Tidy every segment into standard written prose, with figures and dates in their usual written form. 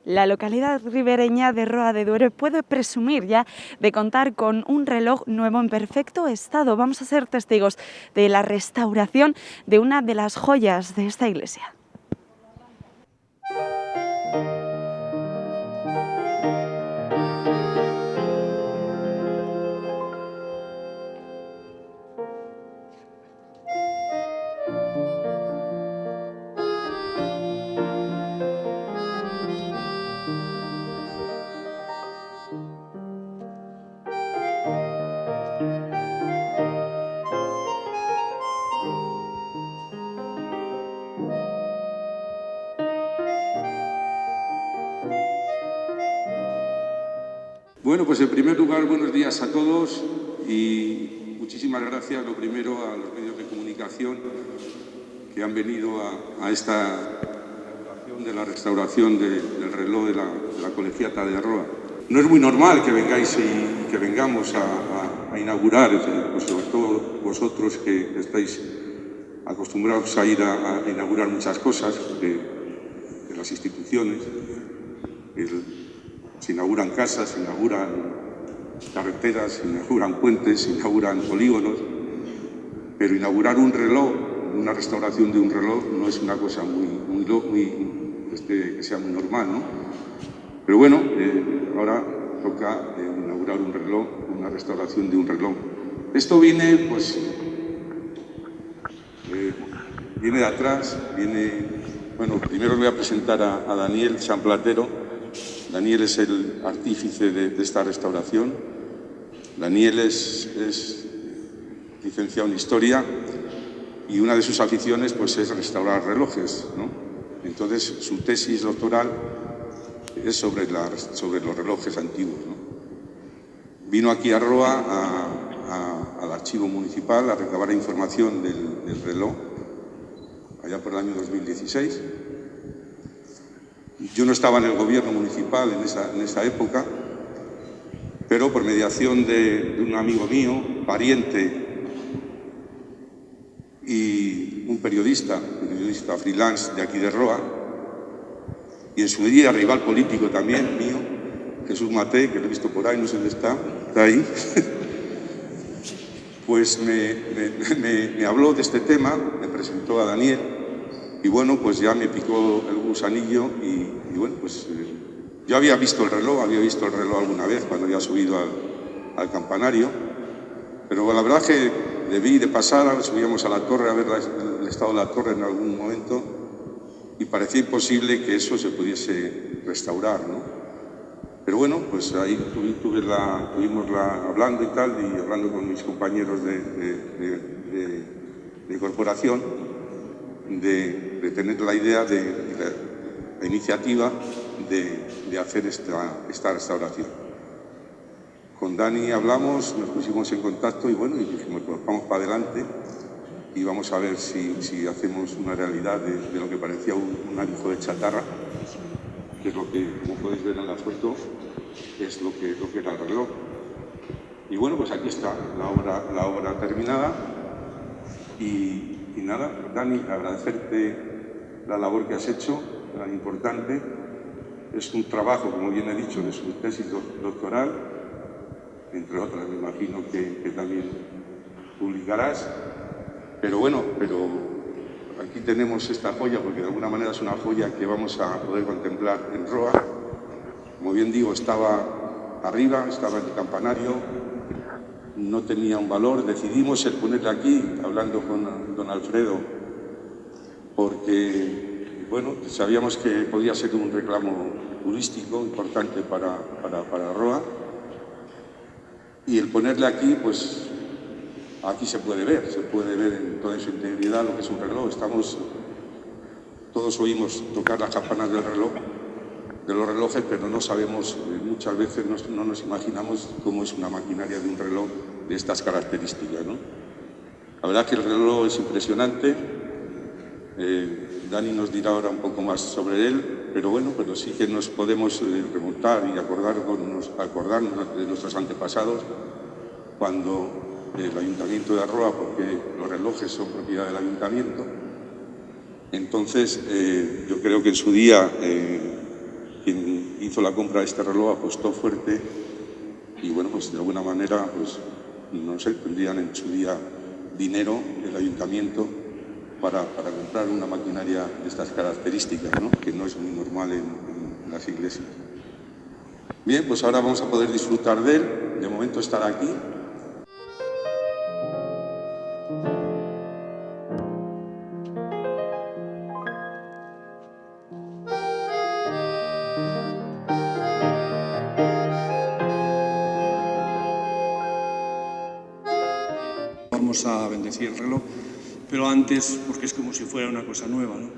La localidad ribereña de Roa de Duero puede presumir ya de contar con un reloj nuevo en perfecto estado. Vamos a ser testigos de la restauración de una de las joyas de esta iglesia. Bueno, pues en primer lugar, buenos días a todos y muchísimas gracias, lo primero, a los medios de comunicación que han venido a esta inauguración de la restauración del reloj de la Colegiata de Roa. No es muy normal que vengáis y que vengamos a inaugurar, pues sobre todo vosotros que estáis acostumbrados a ir a inaugurar muchas cosas de las instituciones. Se inauguran casas, se inauguran carreteras, se inauguran puentes, se inauguran polígonos, pero inaugurar un reloj, una restauración de un reloj, no es una cosa que sea muy normal, ¿no? Pero bueno, ahora toca inaugurar un reloj, una restauración de un reloj. Esto viene, pues, viene de atrás, bueno, primero os voy a presentar a Daniel San Platero. Daniel es el artífice de esta restauración. Daniel es licenciado en Historia y una de sus aficiones pues, es restaurar relojes, ¿no? Entonces, su tesis doctoral es sobre los relojes antiguos, ¿no? Vino aquí a Roa, al archivo municipal, a recabar información del reloj, allá por el año 2016. Yo no estaba en el gobierno municipal en esa época, pero por mediación de un amigo mío, pariente y un periodista freelance de aquí de Roa, y en su día rival político también mío, Jesús Maté, que lo he visto por ahí, no sé dónde está ahí, pues me habló de este tema, me presentó a Daniel, y bueno, pues ya me picó el gusanillo y bueno, pues yo había visto el reloj alguna vez cuando había subido al campanario, pero la verdad es que debí de pasar, subíamos a la torre a ver el estado de la torre en algún momento y parecía imposible que eso se pudiese restaurar, ¿no? Pero bueno, pues ahí estuvimos hablando y tal, y hablando con mis compañeros de corporación, de tener la idea la iniciativa de hacer esta restauración. Con Dani hablamos, nos pusimos en contacto y bueno, y dijimos, pues vamos para adelante y vamos a ver si hacemos una realidad de lo que parecía un arizo de chatarra, que es lo que, como podéis ver en la foto, es lo que era el reloj. Y bueno, pues aquí está la obra terminada y nada, Dani, agradecerte la labor que has hecho, tan importante. Es un trabajo, como bien he dicho, de su tesis doctoral, entre otras, me imagino que también publicarás. Pero bueno, aquí tenemos esta joya, porque de alguna manera es una joya que vamos a poder contemplar en Roa. Como bien digo, estaba arriba, estaba en el campanario, no tenía un valor, decidimos el ponerla aquí, hablando con don Alfredo, porque, bueno, sabíamos que podía ser un reclamo turístico importante para Roa, y el ponerle aquí, pues, aquí se puede ver en toda su integridad lo que es un reloj. Todos oímos tocar las campanas de los relojes, pero no sabemos, muchas veces no nos imaginamos cómo es una maquinaria de un reloj de estas características, ¿no? La verdad es que el reloj es impresionante. Dani nos dirá ahora un poco más sobre él, pero bueno, pero sí que nos podemos remontar y acordarnos de nuestros antepasados cuando el Ayuntamiento de Roa, porque los relojes son propiedad del Ayuntamiento. Entonces, yo creo que en su día quien hizo la compra de este reloj apostó fuerte y bueno, pues de alguna manera, pues no sé, tendrían en su día dinero el ayuntamiento para comprar una maquinaria de estas características, ¿no? Que no es muy normal en las iglesias. Bien, pues ahora vamos a poder disfrutar de él, de momento estar aquí. Vamos a bendecir el reloj, pero antes, porque es como si fuera una cosa nueva, ¿no?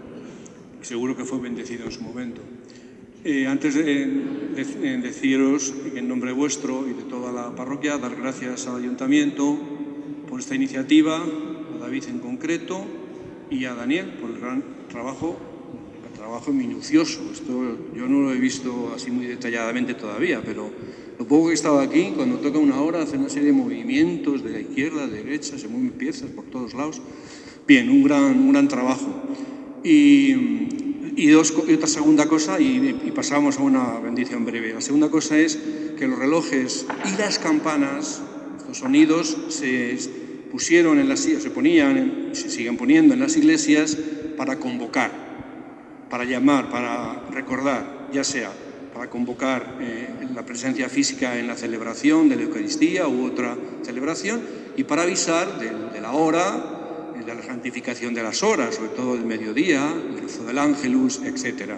Seguro que fue bendecido en su momento. Antes de deciros en nombre vuestro y de toda la parroquia, dar gracias al ayuntamiento por esta iniciativa, a David en concreto y a Daniel por el gran trabajo minucioso. Esto yo no lo he visto así muy detalladamente todavía, pero lo poco que he estado aquí, cuando toca una hora, hace una serie de movimientos de la izquierda, a la derecha, se mueven piezas por todos lados. Bien, un gran trabajo. Y otra segunda cosa, y pasamos a una bendición breve. La segunda cosa es que los relojes y las campanas, los sonidos, se pusieron en las sillas, se ponían, se siguen poniendo en las iglesias para convocar, para llamar, para recordar, ya sea para convocar la presencia física en la celebración de la Eucaristía u otra celebración, y para avisar de la hora, de la santificación de las horas, sobre todo del mediodía, el rezo del Ángelus, etc.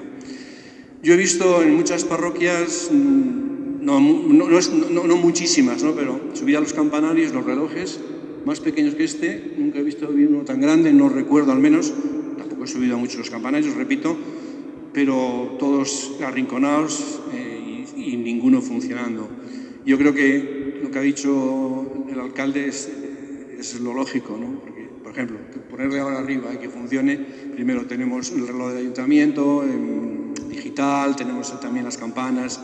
Yo he visto en muchas parroquias, no muchísimas, ¿no? Pero subía a los campanarios, los relojes más pequeños que este, nunca he visto uno tan grande, no recuerdo al menos, tampoco he subido a muchos los campanarios, repito, pero todos arrinconados y ninguno funcionando. Yo creo que lo que ha dicho el alcalde es lo lógico, ¿no? Porque, por ejemplo, ponerle ahora arriba y que funcione, primero tenemos el reloj del ayuntamiento digital, tenemos también las campanas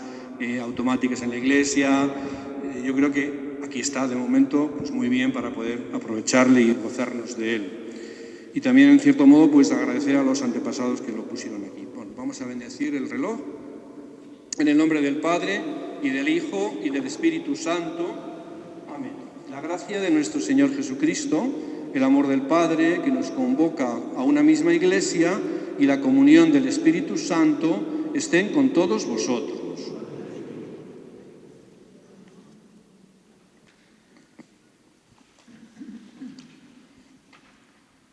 automáticas en la iglesia. Yo creo que aquí está, de momento, pues muy bien para poder aprovecharle y gozarnos de él. Y también, en cierto modo, pues agradecer a los antepasados que lo pusieron aquí. Bueno, vamos a bendecir el reloj en el nombre del Padre, y del Hijo, y del Espíritu Santo. Amén. La gracia de nuestro Señor Jesucristo, el amor del Padre, que nos convoca a una misma iglesia, y la comunión del Espíritu Santo estén con todos vosotros.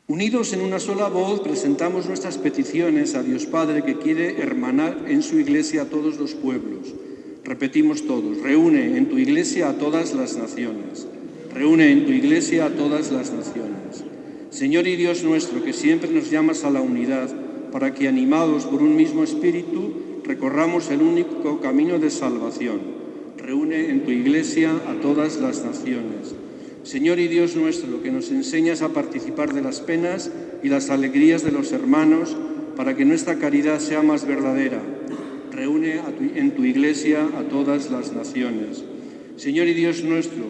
Unidos en una sola voz, presentamos nuestras peticiones a Dios Padre, que quiere hermanar en su iglesia a todos los pueblos. Repetimos todos: reúne en tu iglesia a todas las naciones. Reúne en tu iglesia a todas las naciones. Señor y Dios nuestro, que siempre nos llamas a la unidad, para que, animados por un mismo espíritu, recorramos el único camino de salvación. Reúne en tu iglesia a todas las naciones. Señor y Dios nuestro, que nos enseñas a participar de las penas y las alegrías de los hermanos, para que nuestra caridad sea más verdadera, reúne en tu iglesia a todas las naciones. Señor y Dios nuestro,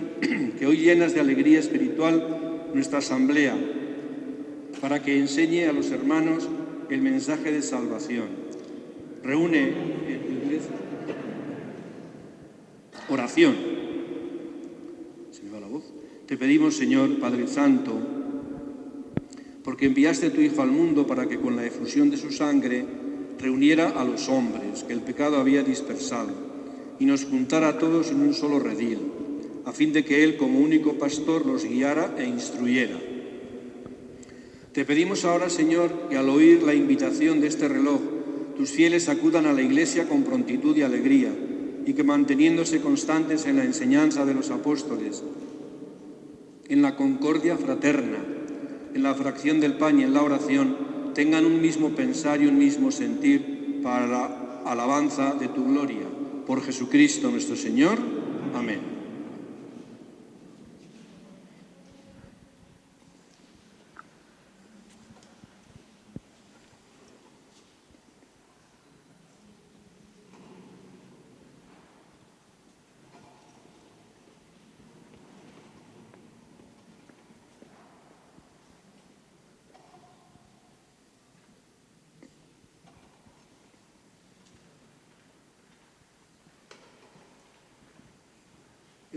que hoy llenas de alegría espiritual nuestra asamblea, para que enseñe a los hermanos el mensaje de salvación. Reúne en tu iglesia. Oración. Se me va la voz. Te pedimos, Señor, Padre Santo, porque enviaste a tu Hijo al mundo para que con la efusión de su sangre reuniera a los hombres que el pecado había dispersado y nos juntara a todos en un solo redil, a fin de que Él, como único pastor, nos guiara e instruyera. Te pedimos ahora, Señor, que al oír la invitación de este reloj, tus fieles acudan a la Iglesia con prontitud y alegría, y que, manteniéndose constantes en la enseñanza de los apóstoles, en la concordia fraterna, en la fracción del pan y en la oración, tengan un mismo pensar y un mismo sentir para la alabanza de tu gloria. Por Jesucristo nuestro Señor. Amén.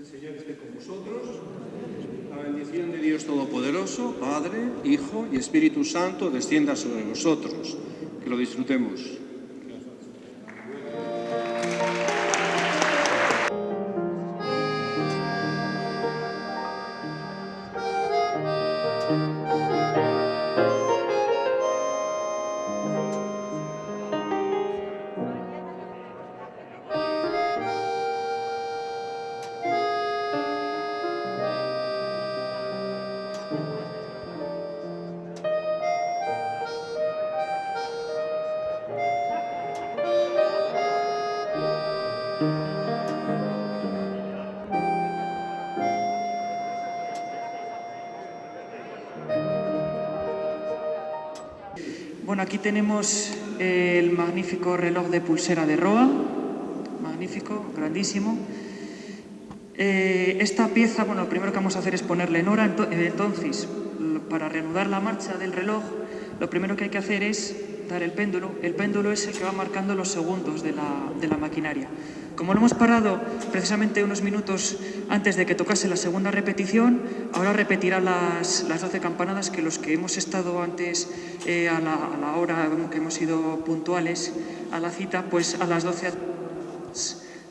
El Señor esté con vosotros. La bendición de Dios Todopoderoso, Padre, Hijo y Espíritu Santo, descienda sobre vosotros. Que lo disfrutemos. Bueno, aquí tenemos el magnífico reloj de pulsera de Roa, magnífico, grandísimo. Esta pieza, bueno, lo primero que vamos a hacer es ponerle en hora, entonces, para reanudar la marcha del reloj, lo primero que hay que hacer es dar el péndulo. El péndulo es el que va marcando los segundos de la maquinaria. Como lo hemos parado precisamente unos minutos antes de que tocase la segunda repetición, ahora repetirá las 12 campanadas que los que hemos estado antes a la hora que hemos sido puntuales a la cita, pues a las 12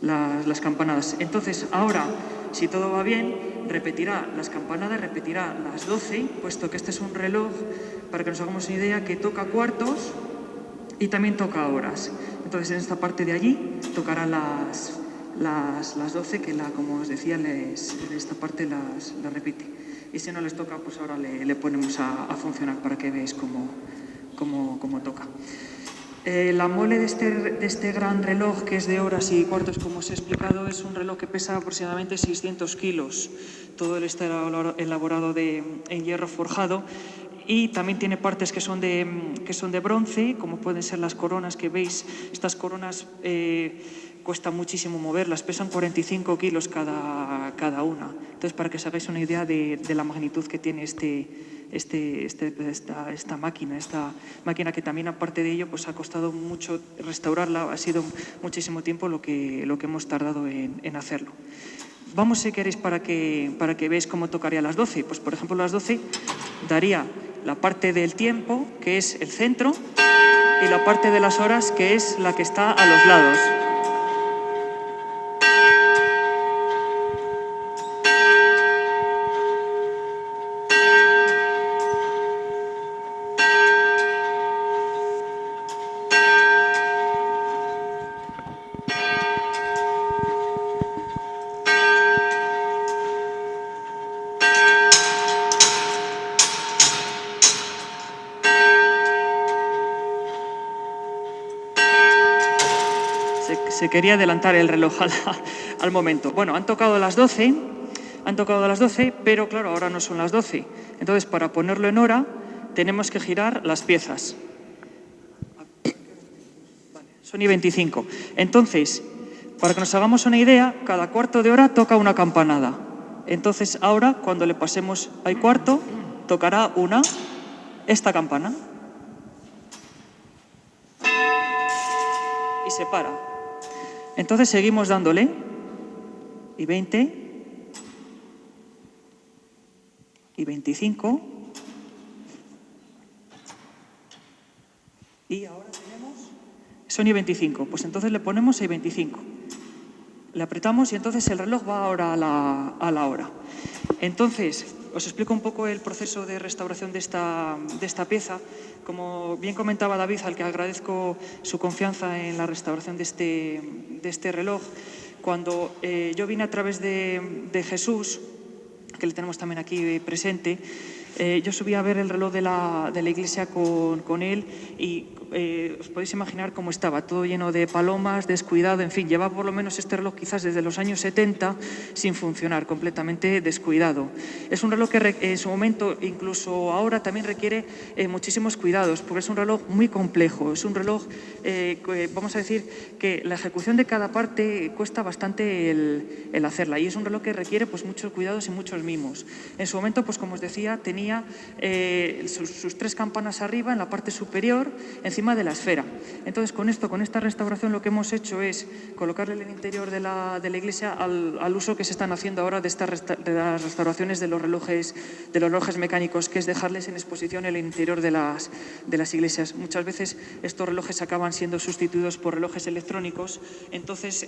las campanadas. Entonces ahora, si todo va bien, repetirá las campanadas, repetirá las 12, puesto que este es un reloj, para que nos hagamos una idea, que toca cuartos y también toca horas. Entonces en esta parte de allí tocará las 12, que como os decía, en esta parte las repite. Y si no les toca, pues ahora le ponemos a funcionar para que veáis cómo toca. La mole de este gran reloj, que es de horas y cuartos, como os he explicado, es un reloj que pesa aproximadamente 600 kilos. Todo él está elaborado en hierro forjado. Y también tiene partes que son de bronce, como pueden ser las coronas que veis. Estas coronas cuesta muchísimo moverlas, pesan 45 kilos cada una. Entonces, para que os hagáis una idea de la magnitud que tiene esta máquina que también, aparte de ello, pues ha costado mucho restaurarla, ha sido muchísimo tiempo lo que hemos tardado en hacerlo. Vamos, si queréis, para que veáis cómo tocaría las 12. Pues, por ejemplo, las 12 daría la parte del tiempo, que es el centro, y la parte de las horas, que es la que está a los lados. Se quería adelantar el reloj al momento. Bueno, han tocado las 12, pero claro, ahora no son las 12. Entonces, para ponerlo en hora, tenemos que girar las piezas. Son y 25. Entonces, para que nos hagamos una idea, cada cuarto de hora toca una campanada. Entonces, ahora, cuando le pasemos al cuarto, tocará esta campana. Y se para. Entonces seguimos dándole, y 20, y 25, y ahora tenemos, son y 25, pues entonces le ponemos y 25. Le apretamos y entonces el reloj va ahora a la hora. Entonces, os explico un poco el proceso de restauración de esta pieza. Como bien comentaba David, al que agradezco su confianza en la restauración de este reloj, cuando yo vine a través de Jesús, que le tenemos también aquí presente, yo subí a ver el reloj de la iglesia con él y os podéis imaginar cómo estaba, todo lleno de palomas, descuidado, en fin, llevaba por lo menos este reloj quizás desde los años 70 sin funcionar, completamente descuidado. Es un reloj que en su momento, incluso ahora, también requiere muchísimos cuidados, porque es un reloj muy complejo, es un reloj, vamos a decir, que la ejecución de cada parte cuesta bastante el hacerla, y es un reloj que requiere pues muchos cuidados y muchos mimos. En su momento, pues como os decía, tenía sus 3 campanas arriba, en la parte superior, encima encima de la esfera. Entonces, con esta restauración, lo que hemos hecho es colocarle en el interior de la iglesia al uso que se están haciendo ahora de las restauraciones de los relojes mecánicos, que es dejarles en exposición en el interior de las iglesias. Muchas veces estos relojes acaban siendo sustituidos por relojes electrónicos, entonces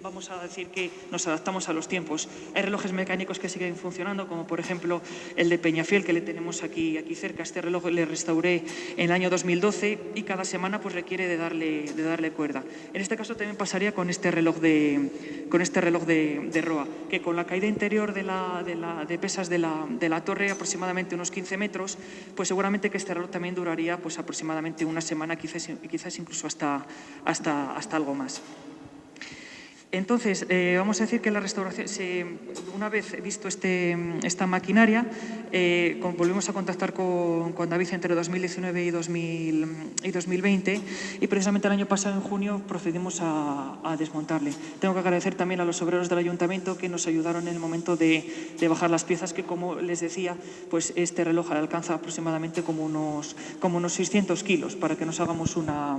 vamos a decir que nos adaptamos a los tiempos. Hay relojes mecánicos que siguen funcionando, como por ejemplo el de Peñafiel, que le tenemos aquí cerca. Este reloj le restauré en el año 2012 y cada semana pues requiere de darle cuerda. En este caso también pasaría con este reloj de Roa, que con la caída interior de pesas de la torre, aproximadamente unos 15 metros, pues seguramente que este reloj también duraría pues aproximadamente una semana, quizás incluso hasta algo más. Entonces, vamos a decir que la restauración, una vez visto esta maquinaria, volvimos a contactar con David entre 2019 y 2020 y precisamente el año pasado, en junio, procedimos a desmontarle. Tengo que agradecer también a los obreros del ayuntamiento que nos ayudaron en el momento de bajar las piezas, que como les decía, pues este reloj alcanza aproximadamente como unos 600 kilos, para que nos hagamos una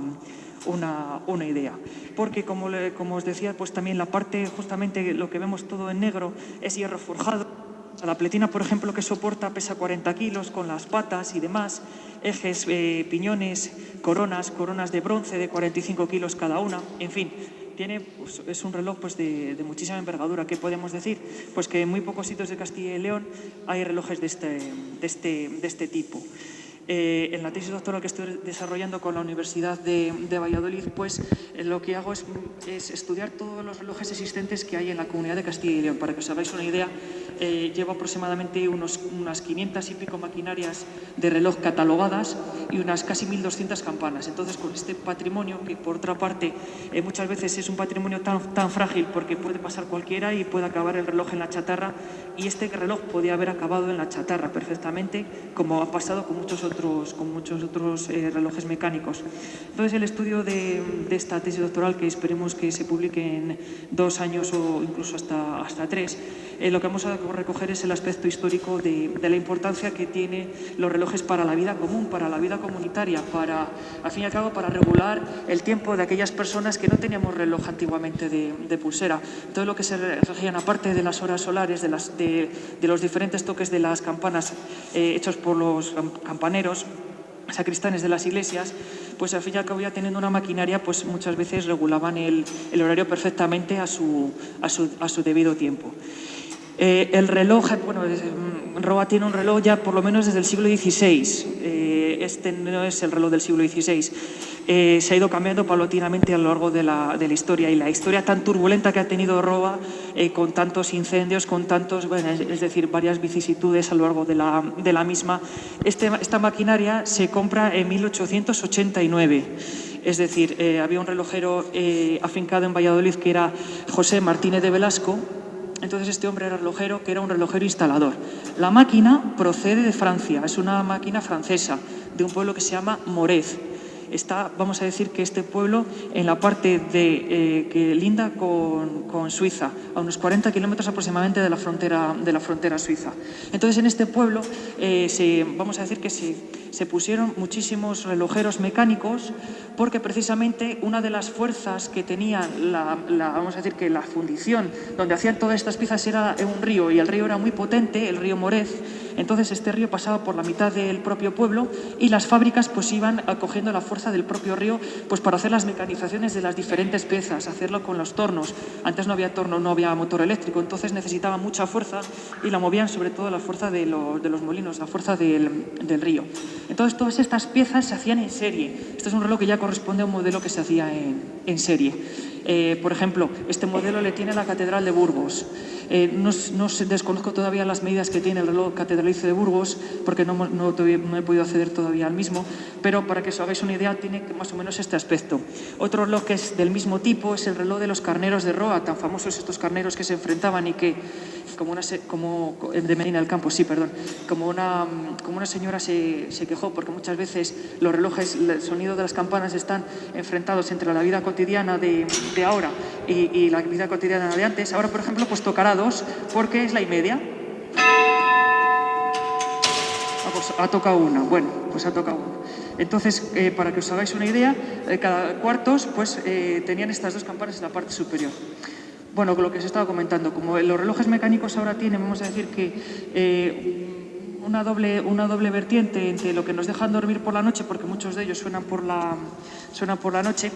idea. Porque, como os decía, pues también la parte, justamente lo que vemos todo en negro, es hierro forjado. La pletina, por ejemplo, que soporta pesa 40 kilos con las patas y demás, ejes, piñones, coronas de bronce de 45 kilos cada una, en fin. Pues, es un reloj pues, de muchísima envergadura. ¿Qué podemos decir? Pues que en muy pocos sitios de Castilla y León hay relojes de este tipo. En la tesis doctoral que estoy desarrollando con la Universidad de Valladolid, pues lo que hago es estudiar todos los relojes existentes que hay en la Comunidad de Castilla y León. Para que os hagáis una idea, llevo aproximadamente unas 500 y pico maquinarias de reloj catalogadas y unas casi 1.200 campanas. Entonces, con este patrimonio, que por otra parte muchas veces es un patrimonio tan frágil, porque puede pasar cualquiera y puede acabar el reloj en la chatarra, y este reloj podía haber acabado en la chatarra perfectamente, como ha pasado con muchos otros relojes mecánicos. Entonces, el estudio de esta tesis doctoral, que esperemos que se publique en 2 años o incluso hasta 3, lo que vamos a recoger es el aspecto histórico de la importancia que tienen los relojes para la vida común, para la vida comunitaria, al fin y al cabo, para regular el tiempo de aquellas personas que no teníamos reloj antiguamente de pulsera. Todo lo que se regían, aparte de las horas solares, de los diferentes toques de las campanas hechos por los campaneros, sacristanes de las iglesias, pues al fin y al cabo, ya teniendo una maquinaria, pues muchas veces regulaban el horario perfectamente a su debido tiempo. El reloj, bueno, Roa tiene un reloj ya por lo menos desde el siglo XVI. Este no es el reloj del siglo XVI. Se ha ido cambiando paulatinamente a lo largo de la historia, y la historia tan turbulenta que ha tenido Roa, con tantos incendios, con tantos, bueno, es decir, varias vicisitudes a lo largo de la misma. Esta maquinaria se compra en 1889. Es decir, había un relojero afincado en Valladolid que era José Martínez de Velasco. Entonces, este hombre era relojero, que era un relojero instalador. La máquina procede de Francia, es una máquina francesa, de un pueblo que se llama Morez. Vamos a decir que este pueblo, en la parte que linda con Suiza, a unos 40 kilómetros aproximadamente de la frontera suiza. Entonces, en este pueblo, vamos a decir que se pusieron muchísimos relojeros mecánicos, porque precisamente una de las fuerzas que tenía vamos a decir que la fundición donde hacían todas estas piezas era un río, y el río era muy potente, el río Morez. Entonces, este río pasaba por la mitad del propio pueblo, y las fábricas pues iban acogiendo la fuerza del propio río, pues para hacer las mecanizaciones de las diferentes piezas, hacerlo con los tornos. Antes no había torno, no había motor eléctrico, entonces necesitaba mucha fuerza, y la movían sobre todo la fuerza de los molinos, la fuerza del río. Entonces, todas estas piezas se hacían en serie. Este es un reloj que ya corresponde a un modelo que se hacía en serie. Por ejemplo, este modelo le tiene la Catedral de Burgos. No desconozco todavía las medidas que tiene el reloj catedralicio de Burgos, porque no he podido acceder todavía al mismo, pero para que os hagáis una idea, tiene más o menos este aspecto. Otro reloj que es del mismo tipo es el reloj de los carneros de Roa, tan famosos estos carneros que se enfrentaban, y que, de Medina del Campo, sí, perdón, como una señora se quejó, porque muchas veces los relojes, el sonido de las campanas están enfrentados entre la vida cotidiana de ahora y la vida cotidiana de antes. Ahora, por ejemplo, pues tocará 2, porque es la 1:30. Pues ha tocado una, bueno, pues ha tocado una. Entonces, para que os hagáis una idea, cada cuartos pues, tenían estas dos campanas en la parte superior. Bueno, con lo que os estaba comentando, como los relojes mecánicos ahora tienen, vamos a decir que una doble vertiente entre lo que nos dejan dormir por la noche, porque muchos de ellos suenan por la noche,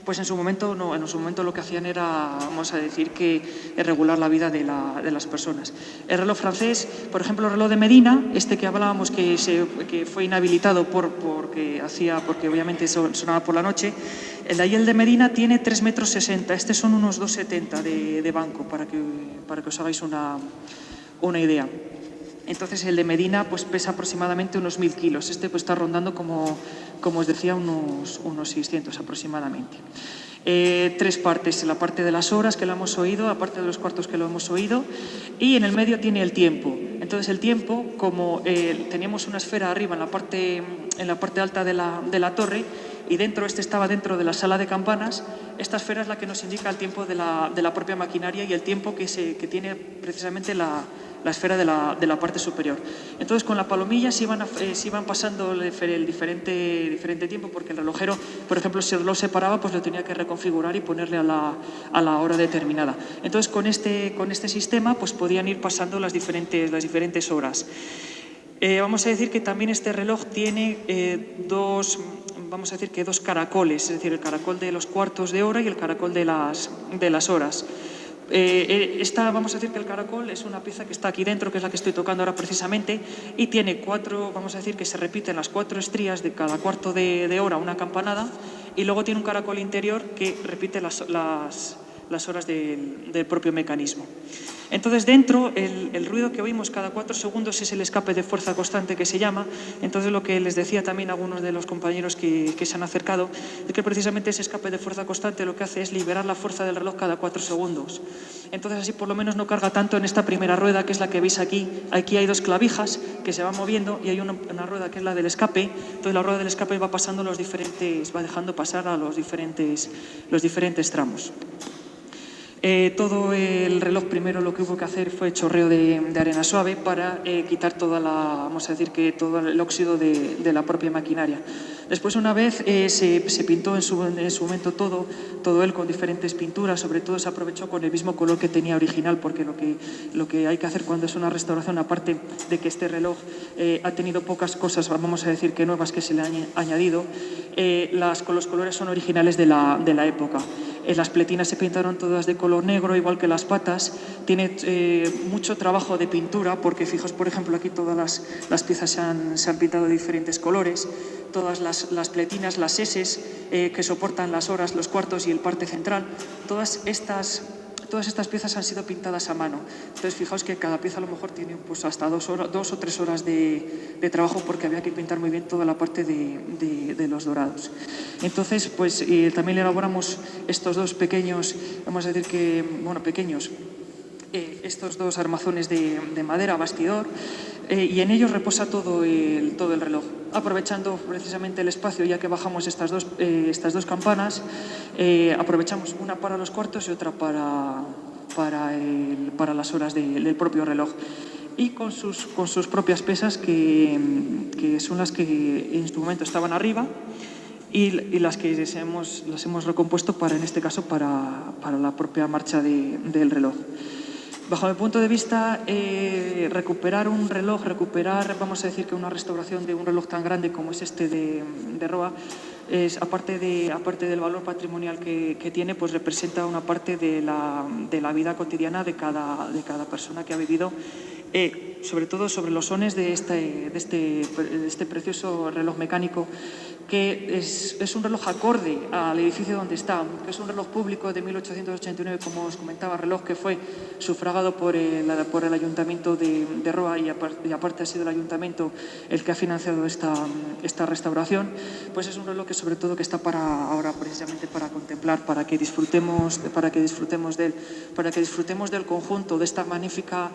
pues en su momento no, en su momento lo que hacían era, vamos a decir, que regular la vida de las personas. El reloj francés, por ejemplo, el reloj de Medina, este que hablábamos que fue inhabilitado porque obviamente sonaba por la noche, el de ahí, el de Medina, tiene 3,60 metros, este son unos 2,70 de banco, para que os hagáis una idea. Entonces el de Medina pues pesa aproximadamente unos 1.000 kilos, este pues está rondando como os decía unos 600 aproximadamente. 3 partes, la parte de las horas que lo hemos oído, aparte de los cuartos que lo hemos oído, y en el medio tiene el tiempo. Entonces el tiempo, como teníamos una esfera arriba en la parte alta de la torre, y estaba dentro de la sala de campanas, esta esfera es la que nos indica el tiempo de la propia maquinaria y el tiempo que tiene precisamente la esfera de la parte superior. Entonces, con la palomilla se iban pasando el diferente tiempo, porque el relojero, por ejemplo, si el reloj se paraba, pues lo tenía que reconfigurar y ponerle a la hora determinada. Entonces, con este sistema, pues podían ir pasando las diferentes horas. Vamos a decir que también este reloj tiene dos caracoles, es decir, el caracol de los cuartos de hora y el caracol de las horas. Vamos a decir que el caracol es una pieza que está aquí dentro, que es la que estoy tocando ahora precisamente, y tiene 4, vamos a decir que se repiten las 4 estrías de cada cuarto de hora, una campanada, y luego tiene un caracol interior que repite las horas del propio mecanismo. Entonces, dentro, el ruido que oímos cada 4 segundos es el escape de fuerza constante, que se llama. Entonces, lo que les decía también a algunos de los compañeros que se han acercado, es que precisamente ese escape de fuerza constante lo que hace es liberar la fuerza del reloj cada 4 segundos. Entonces, así por lo menos no carga tanto en esta primera rueda, que es la que veis aquí. Aquí hay 2 clavijas que se van moviendo y hay una rueda que es la del escape. Entonces, la rueda del escape va dejando pasar a los diferentes tramos. Todo el reloj primero lo que hubo que hacer fue chorreo de arena suave para quitar todo el óxido de la propia maquinaria. Después, una vez se pintó en su momento todo él con diferentes pinturas, sobre todo se aprovechó con el mismo color que tenía original, porque lo que hay que hacer cuando es una restauración, aparte de que este reloj ha tenido pocas cosas, vamos a decir que nuevas, que se le han añadido, los colores son originales de la época. Las pletinas se pintaron todas de color negro, igual que las patas. Tiene mucho trabajo de pintura, porque fijaos, por ejemplo, aquí todas las piezas se han pintado de diferentes colores. Todas las pletinas, las eses que soportan las horas, los cuartos y el parte central, todas estas piezas han sido pintadas a mano. Entonces, fijaos que cada pieza a lo mejor tiene pues, hasta 2 o 3 horas de trabajo, porque había que pintar muy bien toda la parte de los dorados. Entonces, pues también elaboramos estos 2 pequeños, vamos a decir que, pequeños, estos 2 armazones de madera, bastidor, y en ellos reposa todo el reloj. Aprovechando precisamente el espacio, ya que bajamos estas dos campanas, aprovechamos una para los cuartos y otra para las horas del propio reloj. Y con sus propias pesas, que son las que en su momento estaban arriba, y las que las hemos recompuesto en este caso para la propia marcha del reloj. Bajo mi punto de vista, recuperar un reloj, vamos a decir que una restauración de un reloj tan grande como es este de Roa, aparte del valor patrimonial que tiene, pues representa una parte de la vida cotidiana de cada persona que ha vivido, sobre todo sobre los sones de este precioso reloj mecánico, que es un reloj acorde al edificio donde está, que es un reloj público de 1889, como os comentaba, reloj que fue sufragado por el Ayuntamiento de Roa, y aparte ha sido el Ayuntamiento el que ha financiado esta restauración. Pues es un reloj que sobre todo que está ahora precisamente para contemplar, para que disfrutemos de él, para que disfrutemos del conjunto de esta magnífica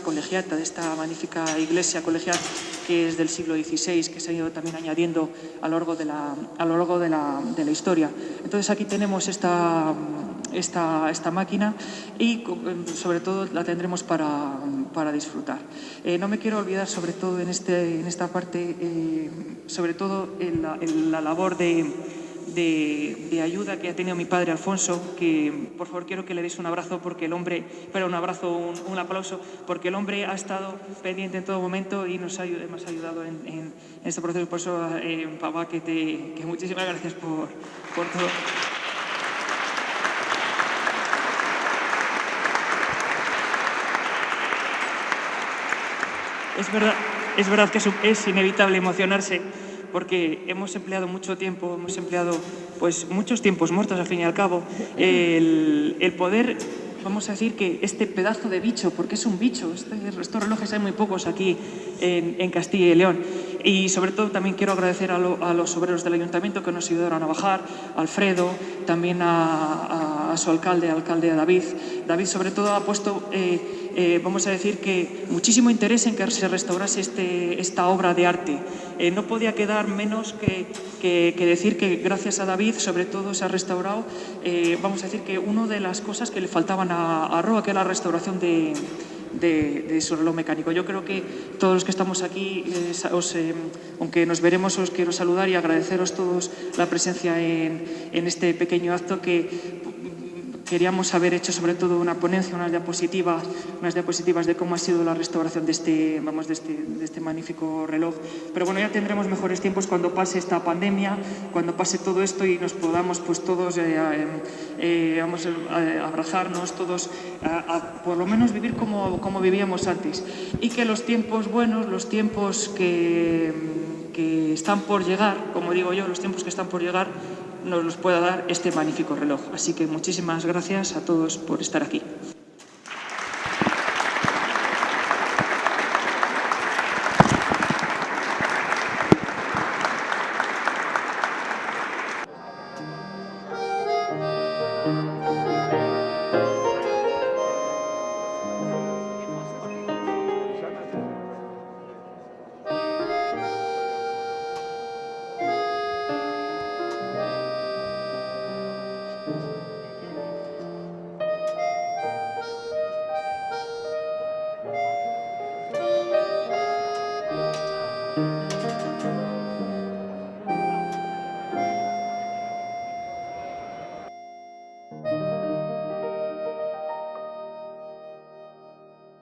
colegiata Beata, de esta magnífica iglesia colegial que es del siglo XVI, que se ha ido también añadiendo a lo largo de la historia. Entonces aquí tenemos esta máquina y sobre todo la tendremos para disfrutar. No me quiero olvidar, sobre todo en esta parte, sobre todo en la labor de ayuda que ha tenido mi padre Alfonso, que por favor quiero que le deis un abrazo porque el hombre, un aplauso, porque el hombre ha estado pendiente en todo momento y nos ha ayudado en este proceso. Por eso, papá, que muchísimas gracias por todo. Es verdad que es inevitable emocionarse porque hemos empleado mucho tiempo, pues muchos tiempos muertos al fin y al cabo, el poder, vamos a decir que este pedazo de bicho, porque es un bicho, estos relojes hay muy pocos aquí en Castilla y León. Y sobre todo también quiero agradecer a los obreros del ayuntamiento que nos ayudaron a bajar, a Alfredo, también a su alcalde David. David sobre todo ha puesto, vamos a decir que muchísimo interés en que se restaurase esta obra de arte. No podía quedar menos que decir que gracias a David sobre todo se ha restaurado, vamos a decir que una de las cosas que le faltaban a Roa, que es la restauración de su reloj mecánico. Yo creo que todos los que estamos aquí, aunque nos veremos, os quiero saludar y agradeceros todos la presencia en este pequeño acto que queríamos haber hecho sobre todo una ponencia, unas diapositivas de cómo ha sido la restauración de este magnífico reloj. Pero bueno, ya tendremos mejores tiempos cuando pase esta pandemia, cuando pase todo esto y nos podamos pues todos abrazarnos, todos por lo menos vivir como vivíamos antes. Y que los tiempos buenos, los tiempos que están por llegar, como digo yo, los tiempos que están por llegar, nos los pueda dar este magnífico reloj. Así que muchísimas gracias a todos por estar aquí.